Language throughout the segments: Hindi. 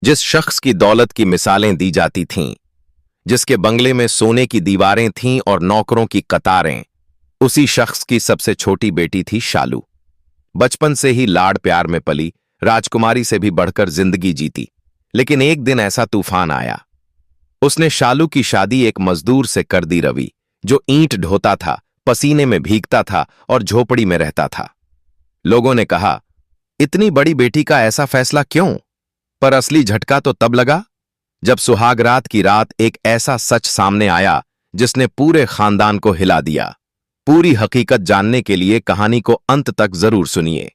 जिस शख्स की दौलत की मिसालें दी जाती थीं, जिसके बंगले में सोने की दीवारें थीं और नौकरों की कतारें, उसी शख्स की सबसे छोटी बेटी थी शालू। बचपन से ही लाड़ प्यार में पली, राजकुमारी से भी बढ़कर जिंदगी जीती। लेकिन एक दिन ऐसा तूफान आया। उसने शालू की शादी एक मजदूर से कर दी, रवि, जो ईंट ढोता था, पसीने में भीगता था और झोपड़ी में रहता था। लोगों ने कहा, इतनी बड़ी बेटी का ऐसा फैसला क्यों? पर असली झटका तो तब लगा जब सुहागरात की रात एक ऐसा सच सामने आया जिसने पूरे खानदान को हिला दिया। पूरी हकीकत जानने के लिए कहानी को अंत तक जरूर सुनिए।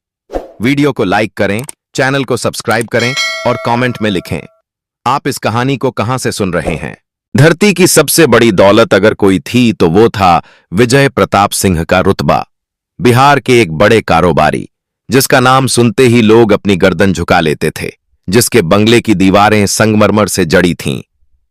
वीडियो को लाइक करें, चैनल को सब्सक्राइब करें और कमेंट में लिखें आप इस कहानी को कहां से सुन रहे हैं। धरती की सबसे बड़ी दौलत अगर कोई थी तो वो था विजय प्रताप सिंह का रुतबा। बिहार के एक बड़े कारोबारी, जिसका नाम सुनते ही लोग अपनी गर्दन झुका लेते थे, जिसके बंगले की दीवारें संगमरमर से जड़ी थीं,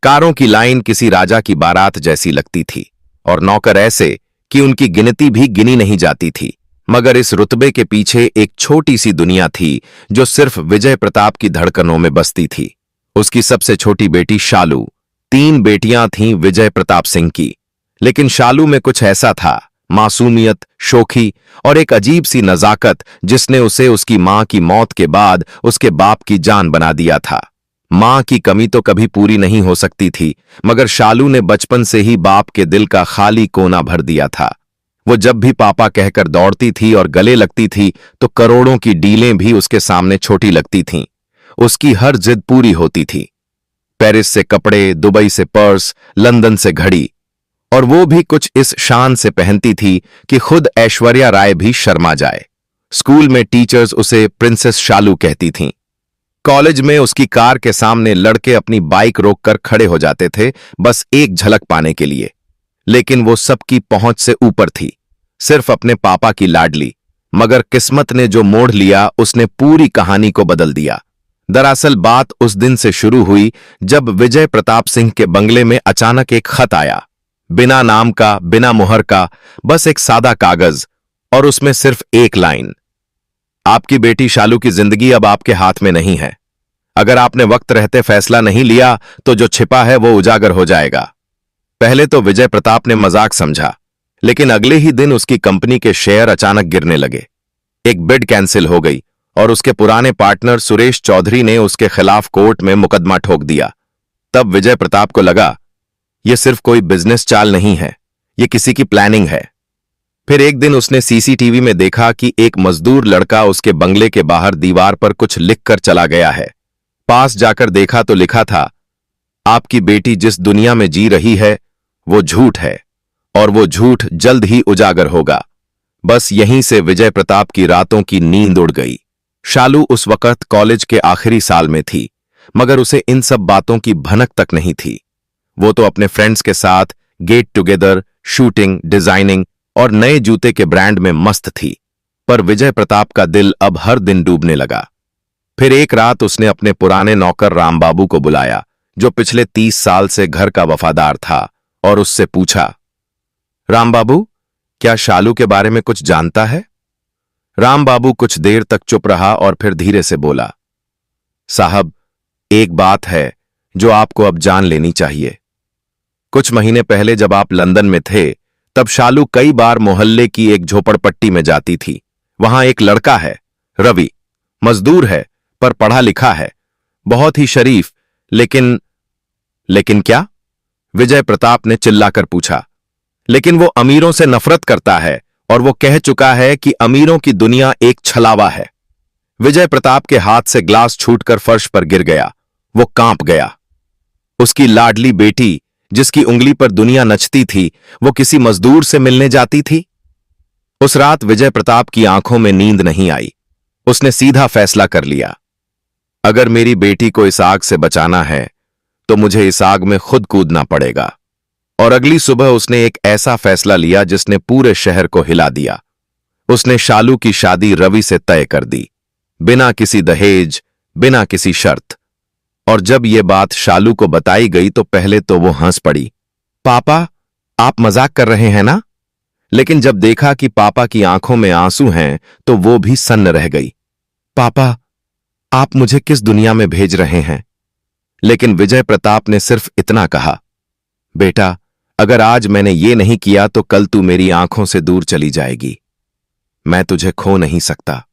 कारों की लाइन किसी राजा की बारात जैसी लगती थी और नौकर ऐसे कि उनकी गिनती भी गिनी नहीं जाती थी। मगर इस रुतबे के पीछे एक छोटी सी दुनिया थी जो सिर्फ विजय प्रताप की धड़कनों में बसती थी। उसकी सबसे छोटी बेटी शालू। 3 बेटियां थीं विजय प्रताप सिंह की, लेकिन शालू में कुछ ऐसा था, मासूमियत, शोखी और एक अजीब सी नजाकत, जिसने उसे उसकी मां की मौत के बाद उसके बाप की जान बना दिया था। मां की कमी तो कभी पूरी नहीं हो सकती थी, मगर शालू ने बचपन से ही बाप के दिल का खाली कोना भर दिया था। वो जब भी पापा कहकर दौड़ती थी और गले लगती थी तो करोड़ों की डीलें भी उसके सामने छोटी लगती थीं। उसकी हर जिद पूरी होती थी। पेरिस से कपड़े, दुबई से पर्स, लंदन से घड़ी, और वो भी कुछ इस शान से पहनती थी कि खुद ऐश्वर्या राय भी शर्मा जाए। स्कूल में टीचर्स उसे प्रिंसेस शालू कहती थीं। कॉलेज में उसकी कार के सामने लड़के अपनी बाइक रोककर खड़े हो जाते थे, बस एक झलक पाने के लिए। लेकिन वो सबकी पहुंच से ऊपर थी, सिर्फ अपने पापा की लाडली। मगर किस्मत ने जो मोड़ लिया उसने पूरी कहानी को बदल दिया। दरअसल बात उस दिन से शुरू हुई जब विजय प्रताप सिंह के बंगले में अचानक एक खत आया। बिना नाम का, बिना मुहर का, बस एक सादा कागज, और उसमें सिर्फ एक लाइन, आपकी बेटी शालू की जिंदगी अब आपके हाथ में नहीं है। अगर आपने वक्त रहते फैसला नहीं लिया तो जो छिपा है वो उजागर हो जाएगा। पहले तो विजय प्रताप ने मजाक समझा, लेकिन अगले ही दिन उसकी कंपनी के शेयर अचानक गिरने लगे। एक बिड कैंसिल हो गई और उसके पुराने पार्टनर सुरेश चौधरी ने उसके खिलाफ कोर्ट में मुकदमा ठोक दिया। तब विजय प्रताप को लगा, यह सिर्फ कोई बिजनेस चाल नहीं है, यह किसी की प्लानिंग है। फिर एक दिन उसने सीसीटीवी में देखा कि एक मजदूर लड़का उसके बंगले के बाहर दीवार पर कुछ लिखकर चला गया है। पास जाकर देखा तो लिखा था, आपकी बेटी जिस दुनिया में जी रही है वो झूठ है और वो झूठ जल्द ही उजागर होगा। बस यहीं से विजय प्रताप की रातों की नींद उड़ गई। शालू उस वक्त कॉलेज के आखिरी साल में थी, मगर उसे इन सब बातों की भनक तक नहीं थी। वो तो अपने फ्रेंड्स के साथ गेट टुगेदर, शूटिंग, डिजाइनिंग और नए जूते के ब्रांड में मस्त थी। पर विजय प्रताप का दिल अब हर दिन डूबने लगा। फिर एक रात उसने अपने पुराने नौकर रामबाबू को बुलाया, जो पिछले 30 साल से घर का वफादार था, और उससे पूछा, रामबाबू, क्या शालू के बारे में कुछ जानता है? रामबाबू कुछ देर तक चुप रहा और फिर धीरे से बोला, साहब, एक बात है जो आपको अब जान लेनी चाहिए। कुछ महीने पहले जब आप लंदन में थे, तब शालू कई बार मोहल्ले की एक झोपड़पट्टी में जाती थी। वहां एक लड़का है, रवि, मजदूर है पर पढ़ा लिखा है, बहुत ही शरीफ। लेकिन क्या? विजय प्रताप ने चिल्लाकर पूछा। लेकिन वो अमीरों से नफरत करता है और वो कह चुका है कि अमीरों की दुनिया एक छलावा है। विजय प्रताप के हाथ से ग्लास छूटकर फर्श पर गिर गया। वो कांप गया। उसकी लाडली बेटी, जिसकी उंगली पर दुनिया नचती थी, वो किसी मजदूर से मिलने जाती थी। उस रात विजय प्रताप की आंखों में नींद नहीं आई। उसने सीधा फैसला कर लिया, अगर मेरी बेटी को इस आग से बचाना है तो मुझे इस आग में खुद कूदना पड़ेगा। और अगली सुबह उसने एक ऐसा फैसला लिया जिसने पूरे शहर को हिला दिया। उसने शालू की शादी रवि से तय कर दी, बिना किसी दहेज, बिना किसी शर्त। और जब यह बात शालू को बताई गई तो पहले तो वो हंस पड़ी। पापा, आप मजाक कर रहे हैं ना? लेकिन जब देखा कि पापा की आंखों में आंसू हैं तो वो भी सन्न रह गई। पापा, आप मुझे किस दुनिया में भेज रहे हैं? लेकिन विजय प्रताप ने सिर्फ इतना कहा, बेटा, अगर आज मैंने ये नहीं किया तो कल तू मेरी आंखों से दूर चली जाएगी। मैं तुझे खो नहीं सकता।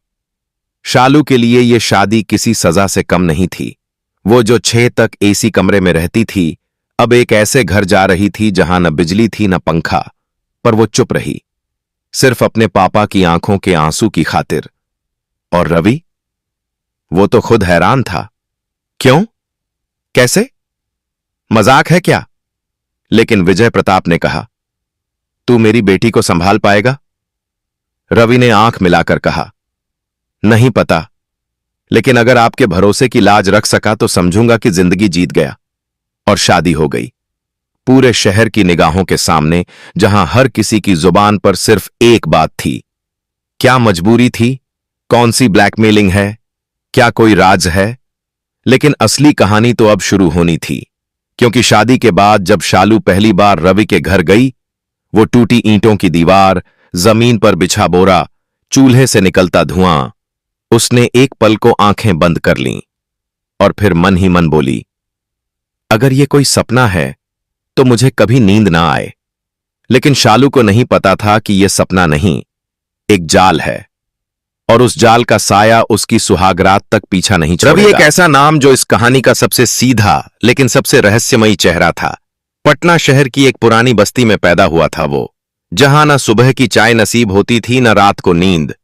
शालू के लिए यह शादी किसी सजा से कम नहीं थी। वो जो 6 तक एसी कमरे में रहती थी, अब एक ऐसे घर जा रही थी जहां न बिजली थी न पंखा। पर वो चुप रही, सिर्फ अपने पापा की आंखों के आंसू की खातिर। और रवि, वो तो खुद हैरान था। क्यों? कैसे? मजाक है क्या? लेकिन विजय प्रताप ने कहा, तू मेरी बेटी को संभाल पाएगा? रवि ने आंख मिलाकर कहा, नहीं पता, लेकिन अगर आपके भरोसे की लाज रख सका तो समझूंगा कि जिंदगी जीत गया। और शादी हो गई, पूरे शहर की निगाहों के सामने, जहां हर किसी की जुबान पर सिर्फ एक बात थी। क्या मजबूरी थी? कौन सी ब्लैकमेलिंग है? क्या कोई राज है? लेकिन असली कहानी तो अब शुरू होनी थी, क्योंकि शादी के बाद जब शालू पहली बार रवि के घर गई, वो टूटी ईंटों की दीवार, जमीन पर बिछा बोरा, चूल्हे से निकलता धुआं, उसने एक पल को आंखें बंद कर लीं और फिर मन ही मन बोली, अगर ये कोई सपना है तो मुझे कभी नींद ना आए। लेकिन शालू को नहीं पता था कि यह सपना नहीं, एक जाल है, और उस जाल का साया उसकी सुहागरात तक पीछा नहीं छोड़ेगा। रवि एक ऐसा नाम जो इस कहानी का सबसे सीधा लेकिन सबसे रहस्यमयी चेहरा था। पटना शहर की एक पुरानी बस्ती में पैदा हुआ था वो, जहां न सुबह की चाय नसीब होती थी न रात को नींद।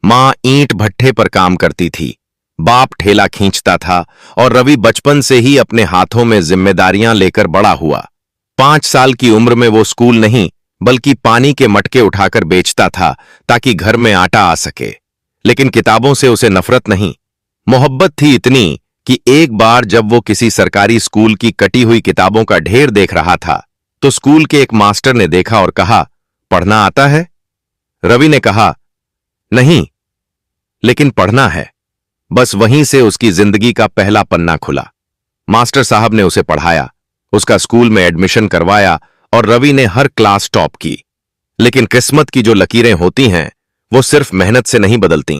मां ईंट भट्ठे पर काम करती थी, बाप ठेला खींचता था, और रवि बचपन से ही अपने हाथों में जिम्मेदारियां लेकर बड़ा हुआ। 5 साल की उम्र में वो स्कूल नहीं बल्कि पानी के मटके उठाकर बेचता था ताकि घर में आटा आ सके। लेकिन किताबों से उसे नफरत नहीं, मोहब्बत थी इतनी कि एक बार जब वो किसी सरकारी स्कूल की कटी हुई किताबों का ढेर देख रहा था, तो स्कूल के एक मास्टर ने देखा और कहा, पढ़ना आता है? रवि ने कहा, नहीं, लेकिन पढ़ना है। बस वहीं से उसकी जिंदगी का पहला पन्ना खुला। मास्टर साहब ने उसे पढ़ाया, उसका स्कूल में एडमिशन करवाया, और रवि ने हर क्लास टॉप की। लेकिन किस्मत की जो लकीरें होती हैं, वो सिर्फ मेहनत से नहीं बदलती।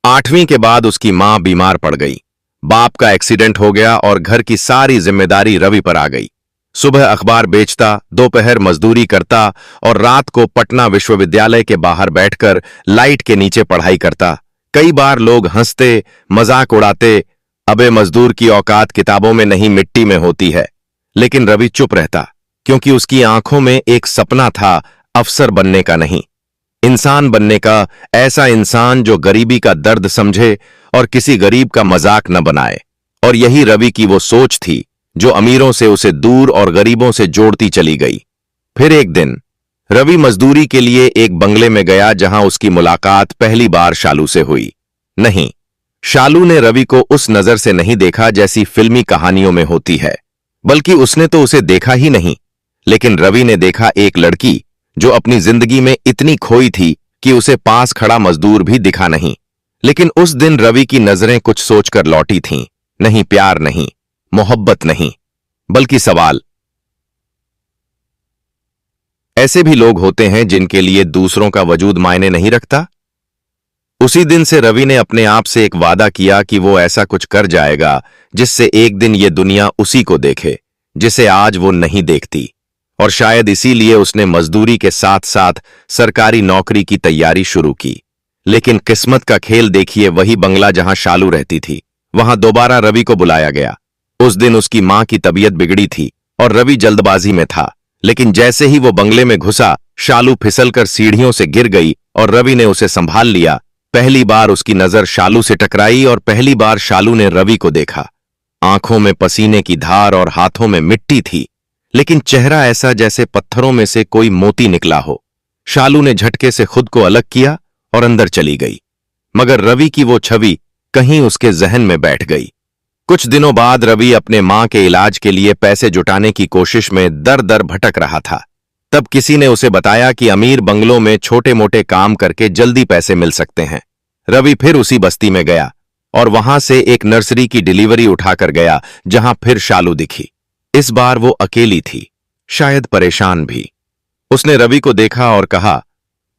8वीं के बाद उसकी मां बीमार पड़ गई, बाप का एक्सीडेंट हो गया और घर की सारी जिम्मेदारी रवि पर आ गई। सुबह अखबार बेचता, दोपहर मजदूरी करता और रात को पटना विश्वविद्यालय के बाहर बैठकर लाइट के नीचे पढ़ाई करता। कई बार लोग हंसते, मजाक उड़ाते, अबे मजदूर की औकात किताबों में नहीं मिट्टी में होती है। लेकिन रवि चुप रहता, क्योंकि उसकी आंखों में एक सपना था, अफसर बनने का नहीं, इंसान बनने का। ऐसा इंसान जो गरीबी का दर्द समझे और किसी गरीब का मजाक न बनाए। और यही रवि की वो सोच थी जो अमीरों से उसे दूर और गरीबों से जोड़ती चली गई। फिर एक दिन रवि मजदूरी के लिए एक बंगले में गया, जहां उसकी मुलाकात पहली बार शालू से हुई। नहीं, शालू ने रवि को उस नजर से नहीं देखा जैसी फिल्मी कहानियों में होती है, बल्कि उसने तो उसे देखा ही नहीं। लेकिन रवि ने देखा एक लड़की जो अपनी जिंदगी में इतनी खोई थी कि उसे पास खड़ा मजदूर भी दिखा नहीं। लेकिन उस दिन रवि की नजरें कुछ सोचकर लौटी थीं। नहीं प्यार नहीं, मोहब्बत नहीं, बल्कि सवाल। ऐसे भी लोग होते हैं जिनके लिए दूसरों का वजूद मायने नहीं रखता। उसी दिन से रवि ने अपने आप से एक वादा किया कि वो ऐसा कुछ कर जाएगा जिससे एक दिन ये दुनिया उसी को देखे जिसे आज वो नहीं देखती। और शायद इसीलिए उसने मजदूरी के साथ साथ सरकारी नौकरी की तैयारी शुरू की। लेकिन किस्मत का खेल देखिए, वही बंगला जहां शालू रहती थी, वहां दोबारा रवि को बुलाया गया। उस दिन उसकी मां की तबीयत बिगड़ी थी और रवि जल्दबाजी में था। लेकिन जैसे ही वो बंगले में घुसा, शालू फिसलकर सीढ़ियों से गिर गई और रवि ने उसे संभाल लिया। पहली बार उसकी नजर शालू से टकराई और पहली बार शालू ने रवि को देखा। आंखों में पसीने की धार और हाथों में मिट्टी थी, लेकिन चेहरा ऐसा जैसे पत्थरों में से कोई मोती निकला हो। शालू ने झटके से खुद को अलग किया और अंदर चली गई, मगर रवि की वो छवि कहीं उसके जहन में बैठ गई। कुछ दिनों बाद रवि अपने मां के इलाज के लिए पैसे जुटाने की कोशिश में दर दर भटक रहा था। तब किसी ने उसे बताया कि अमीर बंगलों में छोटे मोटे काम करके जल्दी पैसे मिल सकते हैं। रवि फिर उसी बस्ती में गया और वहां से एक नर्सरी की डिलीवरी उठाकर गया, जहां फिर शालू दिखी। इस बार वो अकेली थी, शायद परेशान भी। उसने रवि को देखा और कहा,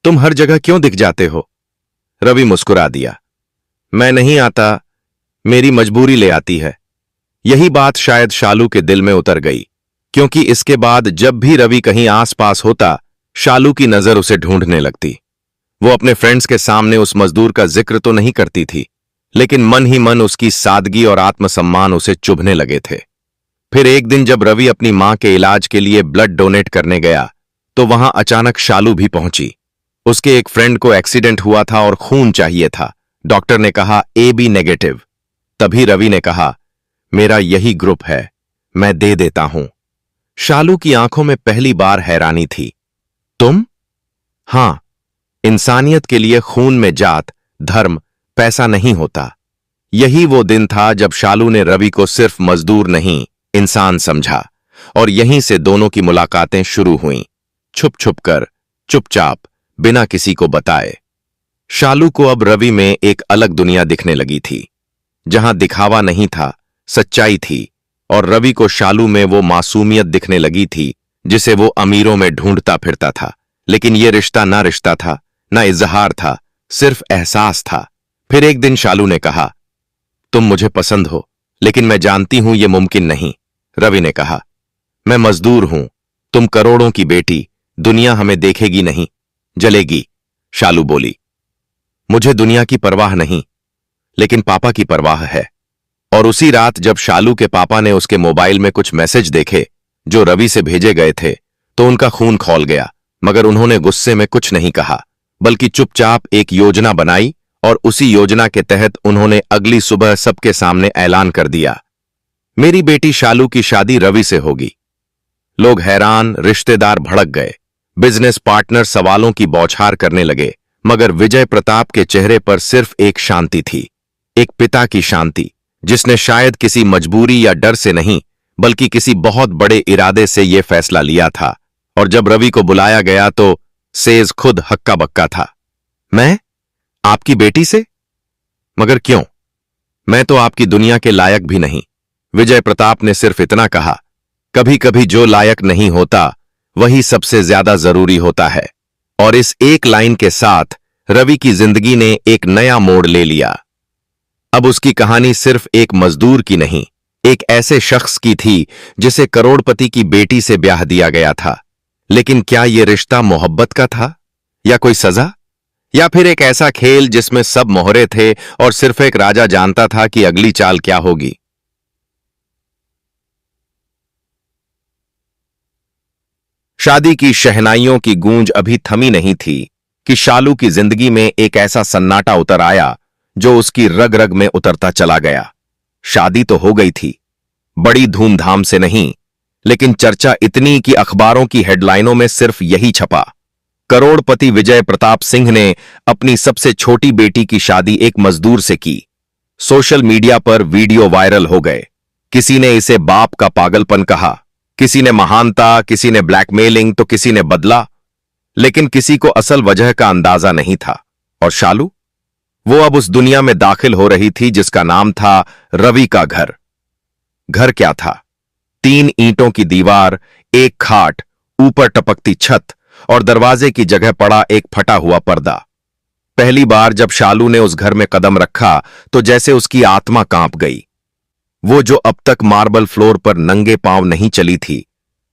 तुम हर जगह क्यों दिख जाते हो? रवि मुस्कुरा दिया, मैं नहीं आता, मेरी मजबूरी ले आती है। यही बात शायद शालू के दिल में उतर गई, क्योंकि इसके बाद जब भी रवि कहीं आसपास होता, शालू की नजर उसे ढूंढने लगती। वो अपने फ्रेंड्स के सामने उस मजदूर का जिक्र तो नहीं करती थी, लेकिन मन ही मन उसकी सादगी और आत्मसम्मान उसे चुभने लगे थे। फिर एक दिन जब रवि अपनी मां के इलाज के लिए ब्लड डोनेट करने गया, तो वहां अचानक शालू भी पहुंची। उसके एक फ्रेंड को एक्सीडेंट हुआ था और खून चाहिए था। डॉक्टर ने कहा AB नेगेटिव। तभी रवि ने कहा, मेरा यही ग्रुप है, मैं दे देता हूं। शालू की आंखों में पहली बार हैरानी थी। तुम? हां, इंसानियत के लिए खून में जात, धर्म, पैसा नहीं होता। यही वो दिन था जब शालू ने रवि को सिर्फ मजदूर नहीं, इंसान समझा, और यहीं से दोनों की मुलाकातें शुरू हुईं, छुप छुप कर, चुपचाप, बिना किसी को बताए। शालू को अब रवि में एक अलग दुनिया दिखने लगी थी, जहां दिखावा नहीं था, सच्चाई थी, और रवि को शालू में वो मासूमियत दिखने लगी थी जिसे वो अमीरों में ढूंढता फिरता था। लेकिन ये रिश्ता ना रिश्ता था, ना इजहार था, सिर्फ एहसास था। फिर एक दिन शालू ने कहा, तुम मुझे पसंद हो, लेकिन मैं जानती हूं ये मुमकिन नहीं। रवि ने कहा, मैं मजदूर हूं, तुम करोड़ों की बेटी, दुनिया हमें देखेगी नहीं, जलेगी। शालू बोली, मुझे दुनिया की परवाह नहीं, लेकिन पापा की परवाह है। और उसी रात जब शालू के पापा ने उसके मोबाइल में कुछ मैसेज देखे जो रवि से भेजे गए थे, तो उनका खून खौल गया। मगर उन्होंने गुस्से में कुछ नहीं कहा, बल्कि चुपचाप एक योजना बनाई, और उसी योजना के तहत उन्होंने अगली सुबह सबके सामने ऐलान कर दिया, मेरी बेटी शालू की शादी रवि से होगी। लोग हैरान, रिश्तेदार भड़क गए, बिजनेस पार्टनर सवालों की बौछार करने लगे, मगर विजय प्रताप के चेहरे पर सिर्फ एक शांति थी, एक पिता की शांति, जिसने शायद किसी मजबूरी या डर से नहीं, बल्कि किसी बहुत बड़े इरादे से यह फैसला लिया था। और जब रवि को बुलाया गया तो सेज खुद हक्का बक्का था। मैं? आपकी बेटी से? मगर क्यों? मैं तो आपकी दुनिया के लायक भी नहीं। विजय प्रताप ने सिर्फ इतना कहा, कभी कभी जो लायक नहीं होता वही सबसे ज्यादा जरूरी होता है। और इस एक लाइन के साथ रवि की जिंदगी ने एक नया मोड़ ले लिया। अब उसकी कहानी सिर्फ एक मजदूर की नहीं, एक ऐसे शख्स की थी जिसे करोड़पति की बेटी से ब्याह दिया गया था। लेकिन क्या यह रिश्ता मोहब्बत का था, या कोई सजा, या फिर एक ऐसा खेल जिसमें सब मोहरे थे और सिर्फ एक राजा जानता था कि अगली चाल क्या होगी? शादी की शहनाइयों की गूंज अभी थमी नहीं थी कि शालू की जिंदगी में एक ऐसा सन्नाटा उतर आया जो उसकी रग रग में उतरता चला गया। शादी तो हो गई थी, बड़ी धूमधाम से नहीं, लेकिन चर्चा इतनी कि अखबारों की हेडलाइनों में सिर्फ यही छपा, करोड़पति विजय प्रताप सिंह ने अपनी सबसे छोटी बेटी की शादी एक मजदूर से की। सोशल मीडिया पर वीडियो वायरल हो गए। किसी ने इसे बाप का पागलपन कहा, किसी ने महानता, किसी ने ब्लैकमेलिंग, तो किसी ने बदला। लेकिन किसी को असल वजह का अंदाजा नहीं था। और शालू, वो अब उस दुनिया में दाखिल हो रही थी जिसका नाम था रवि का घर। घर क्या था? 3 ईंटों की दीवार, एक खाट, ऊपर टपकती छत और दरवाजे की जगह पड़ा एक फटा हुआ पर्दा। पहली बार जब शालू ने उस घर में कदम रखा तो जैसे उसकी आत्मा कांप गई। वो जो अब तक मार्बल फ्लोर पर नंगे पांव नहीं चली थी,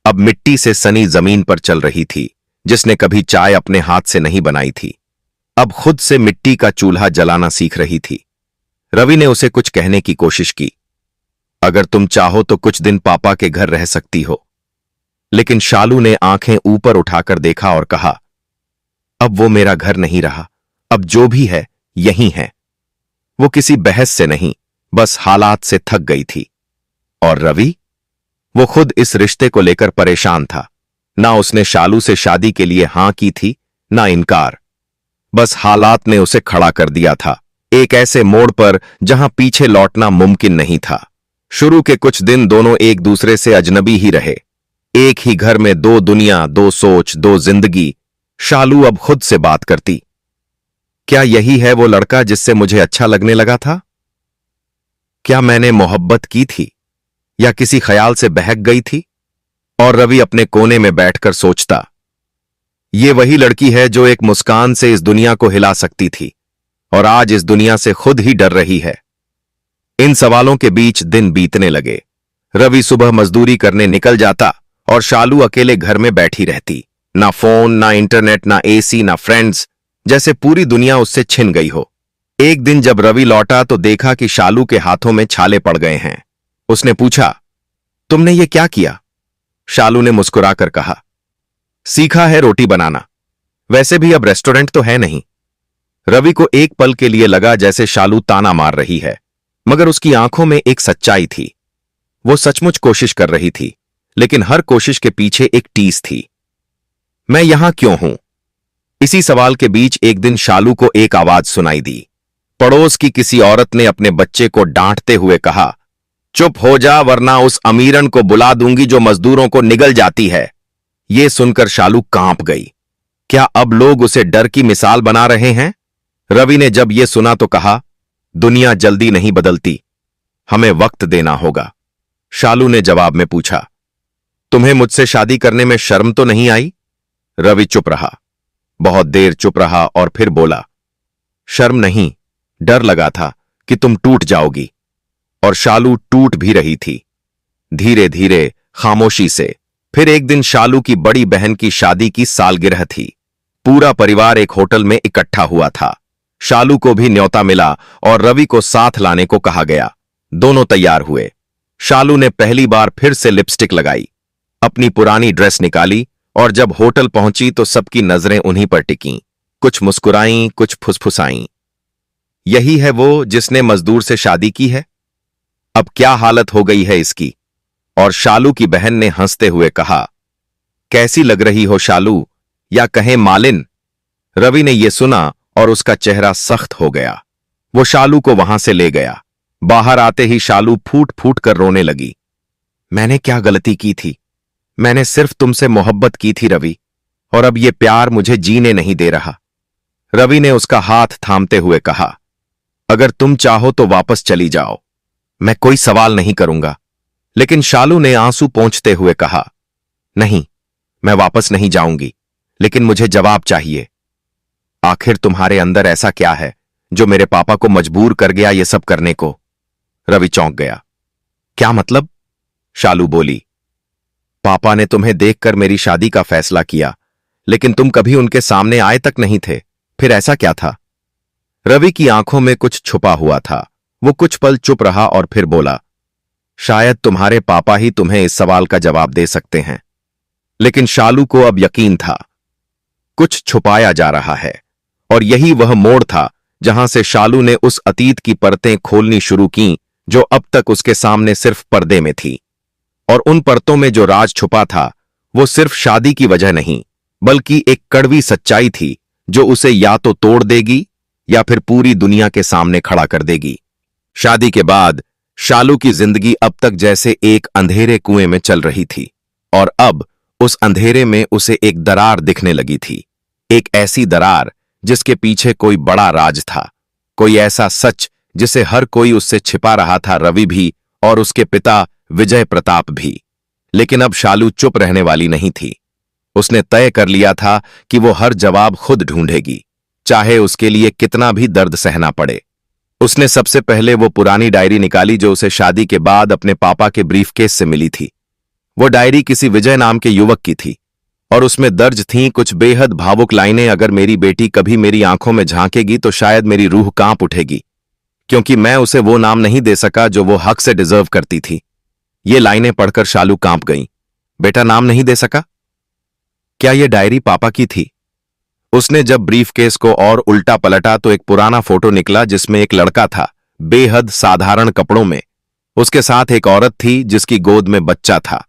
अब मिट्टी से सनी जमीन पर चल रही थी, जिसने कभी चाय अपने हाथ से नहीं बनाई थी, अब खुद से मिट्टी का चूल्हा जलाना सीख रही थी। रवि ने उसे कुछ कहने की कोशिश की, अगर तुम चाहो तो कुछ दिन पापा के घर रह सकती हो। लेकिन शालू ने आंखें ऊपर उठाकर देखा और कहा, अब वो मेरा घर नहीं रहा, अब जो भी है यही है। वो किसी बहस से नहीं, बस हालात से थक गई थी। और रवि, वो खुद इस रिश्ते को लेकर परेशान था। ना उसने शालू से शादी के लिए हां की थी, ना इनकार। बस हालात ने उसे खड़ा कर दिया था, एक ऐसे मोड़ पर जहां पीछे लौटना मुमकिन नहीं था। शुरू के कुछ दिन दोनों एक दूसरे से अजनबी ही रहे। एक ही घर में 2 दुनिया, 2 सोच, 2 जिंदगी। शालू अब खुद से बात करती, क्या यही है वो लड़का जिससे मुझे अच्छा लगने लगा था? क्या मैंने मोहब्बत की थी, या किसी ख्याल से बहक गई थी? और रवि अपने कोने में बैठकर सोचता, ये वही लड़की है जो एक मुस्कान से इस दुनिया को हिला सकती थी, और आज इस दुनिया से खुद ही डर रही है। इन सवालों के बीच दिन बीतने लगे। रवि सुबह मजदूरी करने निकल जाता और शालू अकेले घर में बैठी रहती। ना फोन, ना इंटरनेट, ना एसी, ना फ्रेंड्स, जैसे पूरी दुनिया उससे छिन गई हो। एक दिन जब रवि लौटा तो देखा कि शालू के हाथों में छाले पड़ गए हैं। उसने पूछा, तुमने ये क्या किया? शालू ने मुस्कुराकर कहा, सीखा है रोटी बनाना, वैसे भी अब रेस्टोरेंट तो है नहीं। रवि को एक पल के लिए लगा जैसे शालू ताना मार रही है, मगर उसकी आंखों में एक सच्चाई थी। वो सचमुच कोशिश कर रही थी, लेकिन हर कोशिश के पीछे एक टीस थी। मैं यहां क्यों हूं? इसी सवाल के बीच एक दिन शालू को एक आवाज सुनाई दी। पड़ोस की किसी औरत ने अपने बच्चे को डांटते हुए कहा, चुप हो जा वरना उस अमीरन को बुला दूंगी जो मजदूरों को निगल जाती है। ये सुनकर शालू कांप गई। क्या अब लोग उसे डर की मिसाल बना रहे हैं? रवि ने जब यह सुना तो कहा, दुनिया जल्दी नहीं बदलती, हमें वक्त देना होगा। शालू ने जवाब में पूछा, तुम्हें मुझसे शादी करने में शर्म तो नहीं आई? रवि चुप रहा, बहुत देर चुप रहा और फिर बोला, शर्म नहीं, डर लगा था कि तुम टूट जाओगी। और शालू टूट भी रही थी, धीरे धीरे, खामोशी से। फिर एक दिन शालू की बड़ी बहन की शादी की सालगिरह थी। पूरा परिवार एक होटल में इकट्ठा हुआ था। शालू को भी न्योता मिला और रवि को साथ लाने को कहा गया। दोनों तैयार हुए। शालू ने पहली बार फिर से लिपस्टिक लगाई, अपनी पुरानी ड्रेस निकाली और जब होटल पहुंची तो सबकी नजरें उन्हीं पर टिकीं। कुछ मुस्कुराईं, कुछ फुसफुसाईं। यही है वो जिसने मजदूर से शादी की है? अब क्या हालत हो गई है इसकी? और शालू की बहन ने हंसते हुए कहा, कैसी लग रही हो शालू, या कहें मालिन? रवि ने यह सुना और उसका चेहरा सख्त हो गया। वो शालू को वहां से ले गया। बाहर आते ही शालू फूट फूट कर रोने लगी। मैंने क्या गलती की थी? मैंने सिर्फ तुमसे मोहब्बत की थी रवि, और अब यह प्यार मुझे जीने नहीं दे रहा। रवि ने उसका हाथ थामते हुए कहा, अगर तुम चाहो तो वापस चली जाओ, मैं कोई सवाल नहीं करूंगा। लेकिन शालू ने आंसू पोंछते हुए कहा, नहीं, मैं वापस नहीं जाऊंगी, लेकिन मुझे जवाब चाहिए। आखिर तुम्हारे अंदर ऐसा क्या है जो मेरे पापा को मजबूर कर गया ये सब करने को? रवि चौंक गया। क्या मतलब? शालू बोली, पापा ने तुम्हें देखकर मेरी शादी का फैसला किया, लेकिन तुम कभी उनके सामने आए तक नहीं थे। फिर ऐसा क्या था? रवि की आंखों में कुछ छुपा हुआ था। वो कुछ पल चुप रहा और फिर बोला, शायद तुम्हारे पापा ही तुम्हें इस सवाल का जवाब दे सकते हैं। लेकिन शालू को अब यकीन था, कुछ छुपाया जा रहा है। और यही वह मोड़ था जहां से शालू ने उस अतीत की परतें खोलनी शुरू की जो अब तक उसके सामने सिर्फ पर्दे में थी। और उन परतों में जो राज छुपा था वो सिर्फ शादी की वजह नहीं, बल्कि एक कड़वी सच्चाई थी जो उसे या तो तोड़ देगी या फिर पूरी दुनिया के सामने खड़ा कर देगी। शादी के बाद शालू की जिंदगी अब तक जैसे एक अंधेरे कुएं में चल रही थी, और अब उस अंधेरे में उसे एक दरार दिखने लगी थी। एक ऐसी दरार जिसके पीछे कोई बड़ा राज था, कोई ऐसा सच जिसे हर कोई उससे छिपा रहा था, रवि भी और उसके पिता विजय प्रताप भी। लेकिन अब शालू चुप रहने वाली नहीं थी। उसने तय कर लिया था कि वो हर जवाब खुद ढूंढेगी, चाहे उसके लिए कितना भी दर्द सहना पड़े। उसने सबसे पहले वो पुरानी डायरी निकाली जो उसे शादी के बाद अपने पापा के ब्रीफकेस से मिली थी। वो डायरी किसी विजय नाम के युवक की थी और उसमें दर्ज थीं कुछ बेहद भावुक लाइनें। अगर मेरी बेटी कभी मेरी आंखों में झांकेगी तो शायद मेरी रूह कांप उठेगी, क्योंकि मैं उसे वो नाम नहीं दे सका जो वो हक से डिजर्व करती थी। ये लाइनें पढ़कर शालू कांप गई। बेटा नाम नहीं दे सका? क्या ये डायरी पापा की थी? उसने जब ब्रीफकेस को और उल्टा पलटा तो एक पुराना फोटो निकला जिसमें एक लड़का था, बेहद साधारण कपड़ों में। उसके साथ एक औरत थी जिसकी गोद में बच्चा था।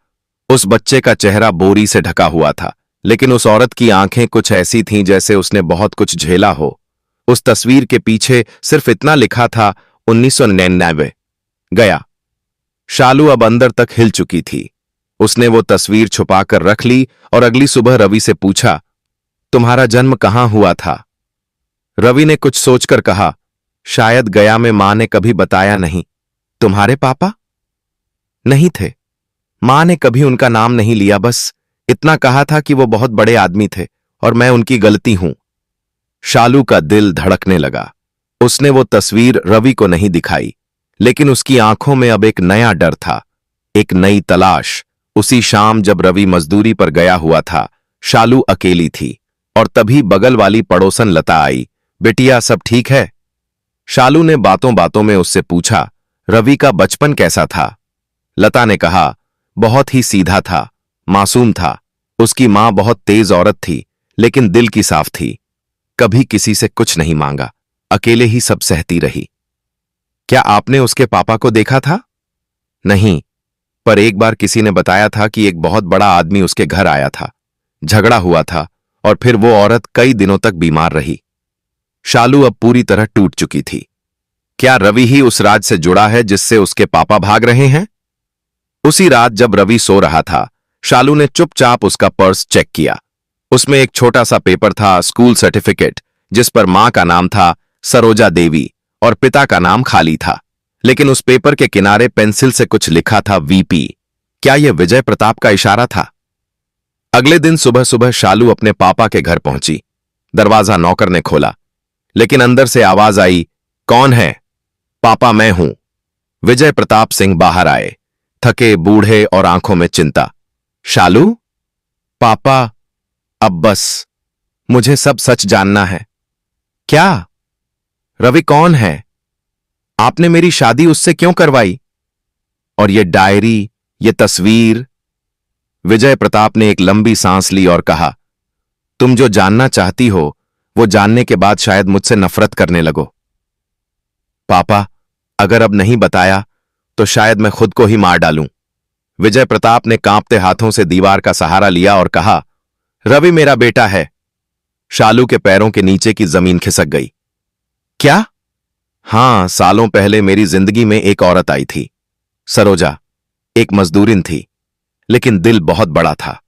उस बच्चे का चेहरा बोरी से ढका हुआ था, लेकिन उस औरत की आंखें कुछ ऐसी थीं जैसे उसने बहुत कुछ झेला हो। उस तस्वीर के पीछे सिर्फ इतना लिखा था, 1999 गया। शालू अब अंदर तक हिल चुकी थी। उसने वो तस्वीर छुपाकर रख ली और अगली सुबह रवि से पूछा, तुम्हारा जन्म कहां हुआ था? रवि ने कुछ सोचकर कहा, शायद गया में मां ने कभी बताया नहीं। तुम्हारे पापा? नहीं थे, मां ने कभी उनका नाम नहीं लिया, बस इतना कहा था कि वो बहुत बड़े आदमी थे और मैं उनकी गलती हूं। शालू का दिल धड़कने लगा। उसने वो तस्वीर रवि को नहीं दिखाई, लेकिन उसकी आंखों में अब एक नया डर था, एक नई तलाश। उसी शाम जब रवि मजदूरी पर गया हुआ था, शालू अकेली थी और तभी बगल वाली पड़ोसन लता आई। बिटिया, सब ठीक है? शालू ने बातों बातों में उससे पूछा, रवि का बचपन कैसा था? लता ने कहा, बहुत ही सीधा था, मासूम था। उसकी मां बहुत तेज औरत थी, लेकिन दिल की साफ थी। कभी किसी से कुछ नहीं मांगा, अकेले ही सब सहती रही। क्या आपने उसके पापा को देखा था? नहीं, पर एक बार किसी ने बताया था कि एक बहुत बड़ा आदमी उसके घर आया था। झगड़ा हुआ था और फिर वो औरत कई दिनों तक बीमार रही। शालू अब पूरी तरह टूट चुकी थी। क्या रवि ही उस राज से जुड़ा है जिससे उसके पापा भाग रहे हैं? उसी रात जब रवि सो रहा था, शालू ने चुपचाप उसका पर्स चेक किया। उसमें एक छोटा सा पेपर था, स्कूल सर्टिफिकेट, जिस पर मां का नाम था सरोजा देवी और पिता का नाम खाली था। लेकिन उस पेपर के किनारे पेंसिल से कुछ लिखा था, वीपी। क्या यह विजय प्रताप का इशारा था? अगले दिन सुबह सुबह शालू अपने पापा के घर पहुंची। दरवाजा नौकर ने खोला, लेकिन अंदर से आवाज आई, कौन है? पापा, मैं हूं। विजय प्रताप सिंह बाहर आए, थके, बूढ़े और आंखों में चिंता। शालू? पापा, अब बस, मुझे सब सच जानना है। क्या? रवि कौन है? आपने मेरी शादी उससे क्यों करवाई? और ये डायरी, ये तस्वीर? विजय प्रताप ने एक लंबी सांस ली और कहा, तुम जो जानना चाहती हो वो जानने के बाद शायद मुझसे नफरत करने लगो। पापा, अगर अब नहीं बताया तो शायद मैं खुद को ही मार डालूं। विजय प्रताप ने कांपते हाथों से दीवार का सहारा लिया और कहा, रवि मेरा बेटा है। शालू के पैरों के नीचे की जमीन खिसक गई। क्या? हां, सालों पहले मेरी जिंदगी में एक औरत आई थी, सरोजा। एक मजदूरिन थी, लेकिन दिल बहुत बड़ा था।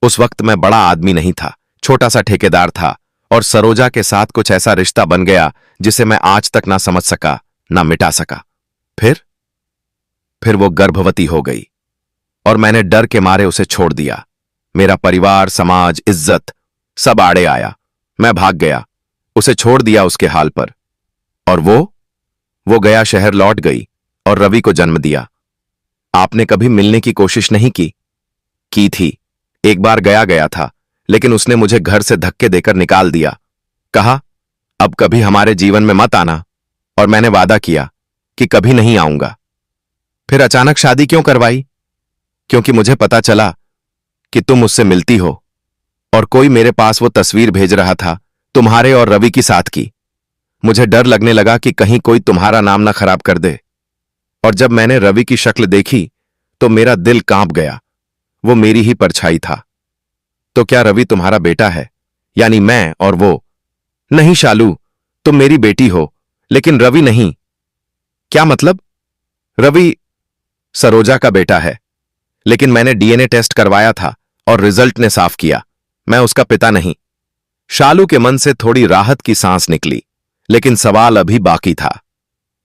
उस वक्त मैं बड़ा आदमी नहीं था, छोटा सा ठेकेदार था, और सरोजा के साथ कुछ ऐसा रिश्ता बन गया जिसे मैं आज तक ना समझ सका, ना मिटा सका। फिर वो गर्भवती हो गई और मैंने डर के मारे उसे छोड़ दिया। मेरा परिवार, समाज, इज्जत सब आड़े आया। मैं भाग गया, उसे छोड़ दिया उसके हाल पर। और वो गया शहर, लौट गई और रवि को जन्म दिया। आपने कभी मिलने की कोशिश नहीं की? की थी, एक बार गया था, लेकिन उसने मुझे घर से धक्के देकर निकाल दिया। कहा, अब कभी हमारे जीवन में मत आना, और मैंने वादा किया कि कभी नहीं आऊंगा। फिर अचानक शादी क्यों करवाई? क्योंकि मुझे पता चला कि तुम उससे मिलती हो, और कोई मेरे पास वो तस्वीर भेज रहा था, तुम्हारे और रवि की साथ की। मुझे डर लगने लगा कि कहीं कोई तुम्हारा नाम ना खराब कर दे। और जब मैंने रवि की शक्ल देखी तो मेरा दिल कांप गया। वो मेरी ही परछाई था। तो क्या रवि तुम्हारा बेटा है? यानी मैं और वो? नहीं शालू, तुम मेरी बेटी हो, लेकिन रवि नहीं। क्या मतलब? रवि सरोजा का बेटा है, लेकिन मैंने डीएनए टेस्ट करवाया था और रिजल्ट ने साफ किया, मैं उसका पिता नहीं। शालू के मन से थोड़ी राहत की सांस निकली, लेकिन सवाल अभी बाकी था।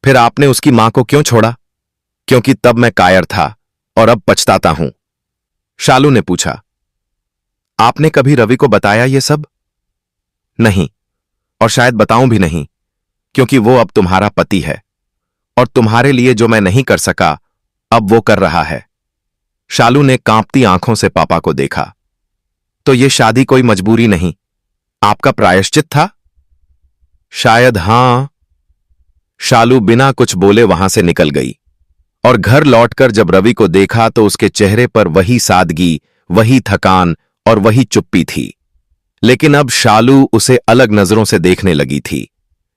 फिर आपने उसकी मां को क्यों छोड़ा? क्योंकि तब मैं कायर था और अब पछताता हूं। शालू ने पूछा, आपने कभी रवि को बताया ये सब? नहीं, और शायद बताऊं भी नहीं, क्योंकि वो अब तुम्हारा पति है, और तुम्हारे लिए जो मैं नहीं कर सका अब वो कर रहा है। शालू ने कांपती आंखों से पापा को देखा। तो ये शादी कोई मजबूरी नहीं, आपका प्रायश्चित था? शायद हां। शालू बिना कुछ बोले वहां से निकल गई, और घर लौटकर जब रवि को देखा तो उसके चेहरे पर वही सादगी, वही थकान और वही चुप्पी थी। लेकिन अब शालू उसे अलग नजरों से देखने लगी थी,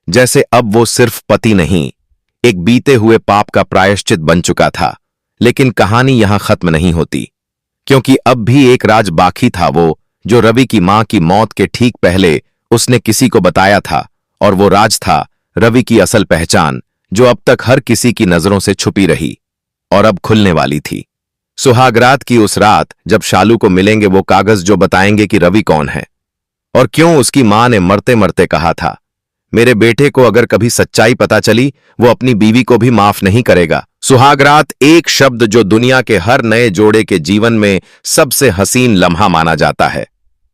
जैसे अब वो सिर्फ पति नहीं, एक बीते हुए पाप का प्रायश्चित बन चुका था। लेकिन कहानी यहां खत्म नहीं होती, क्योंकि अब भी एक राज बाकी था, वो जो रवि की मां की मौत के ठीक पहले उसने किसी को बताया था। और वो राज था रवि की असल पहचान, जो अब तक हर किसी की नजरों से छुपी रही और अब खुलने वाली थी। सुहागरात की उस रात जब शालू को मिलेंगे वो कागज जो बताएंगे कि रवि कौन है और क्यों उसकी मां ने मरते मरते कहा था, मेरे बेटे को अगर कभी सच्चाई पता चली वो अपनी बीवी को भी माफ नहीं करेगा। सुहागरात एक शब्द जो दुनिया के हर नए जोड़े के जीवन में सबसे हसीन लम्हा माना जाता है,